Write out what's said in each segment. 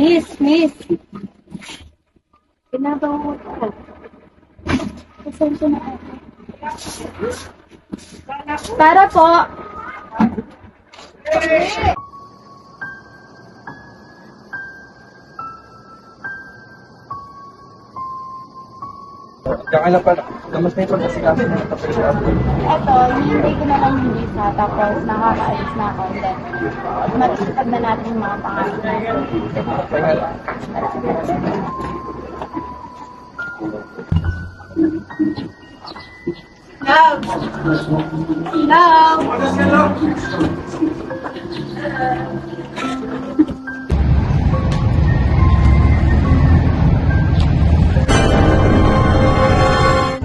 Miss. Ginagawa ko po. Pasensya na ako. Para po. Kakala pa, kamas na yung pagkasikaso ng kapatid. Eto, hindi ko na lang yung visa, tapos nakakaalis na ako. And then, matutupad na natin yung mga pangalan natin. Love!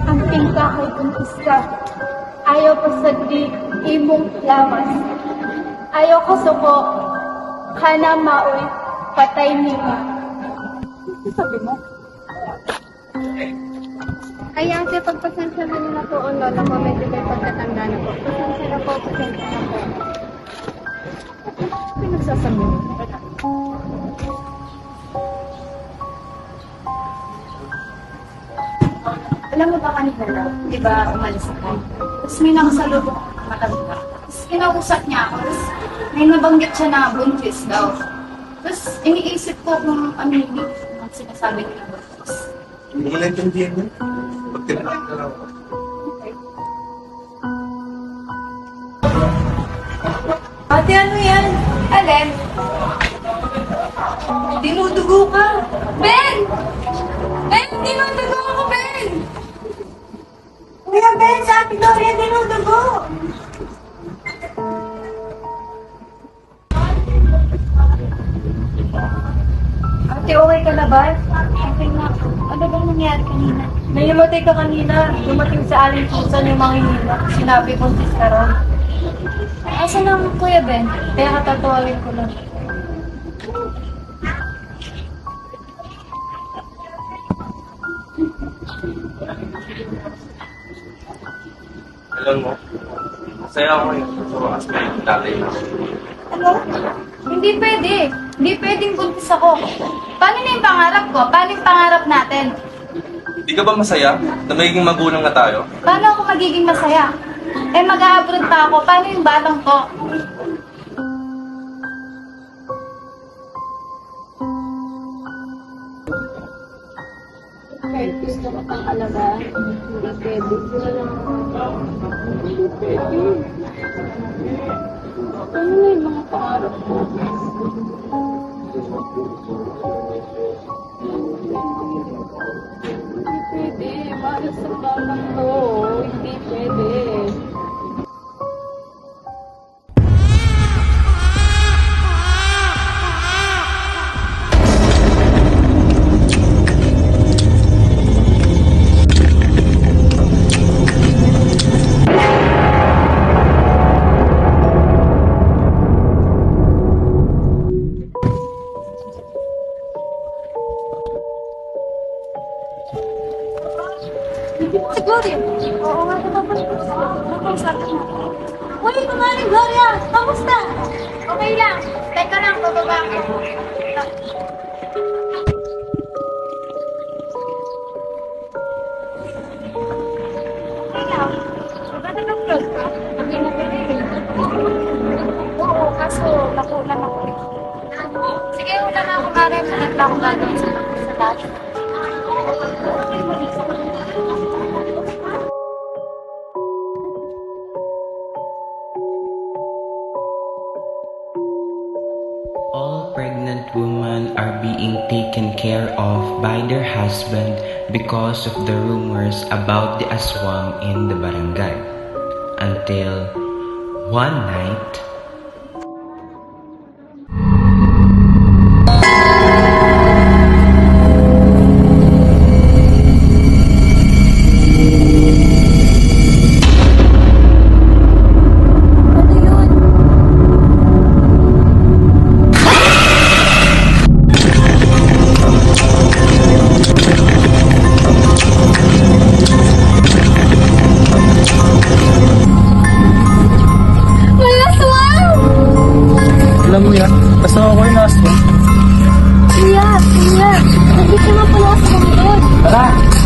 Ang tingka ko buntis ka. Ayaw ko sa di imong lawas. Ayaw ko suko. Kana maoy, patay nima. Ano sabi mo? Ay, ate, pagpasensya na nila po ang lola ko, medyo may pagkatanda na po. Pasensya na po. Pinagsasabi mo. Alam mo ba kanina daw, di ba umalis ka? Tapos may nakasalubong matanda. Tapos kinausap niya ako. Tapos may nabanggit siya na buntis daw. Tapos iniisip ko kung ano yung sinasabi niya na buntis. Hindi ko naintindihan yun. Pag tinanong ka lang ako. Ate, ano yan? Alin? Dinudugo ka. Ben! Ben, dinudugo ako, Ben! Kuya Ben, sa Ate Gloria, dinudugo! Ate, okay ka na ba? Okay na po. Ano bang nangyari kanina? Nahimatay ka kanina. Dumating sa aling pusan yung mga hinila. Sinabi kong sis ka ron. Asa na Kuya Ben? Kaya katatawagin ko lang. Alam mo, masaya ako yun. So, as may tatay na. Ano? Hindi pwede. Hindi pwedeng buntis ako. Paano na yung pangarap ko? Paano yung pangarap natin? Di ka ba masaya na magiging magulang na tayo? Paano ako magiging masaya? Eh, mag-a-abroad pa ako. Paano yung batang ko? Kahit gusto ko pang alaga, hindi pwede. Hindi pwede. Ano na yung mga pangarap ko? Hindi pwede. Para sa batang ko. Hindi pwede. Si Gloria. Oo nga, tapos napag-usapan mo. Uy, kumaring Gloria! Kamusta? Okay lang. Teka lang, bababa ako. Okay lang. Maganda ng vlog ka. Hindi na pwede. Oo, kaso nakulan ako. Sige, wala na ako marim. Hanap lang ako gagawin sa lahat. All pregnant women are being taken care of by their husband because of the rumors about the aswang in the barangay. Until one night, Alam mo yan, basta ako yung last one. Kuya, nandito naman po ako sa loob. Tara!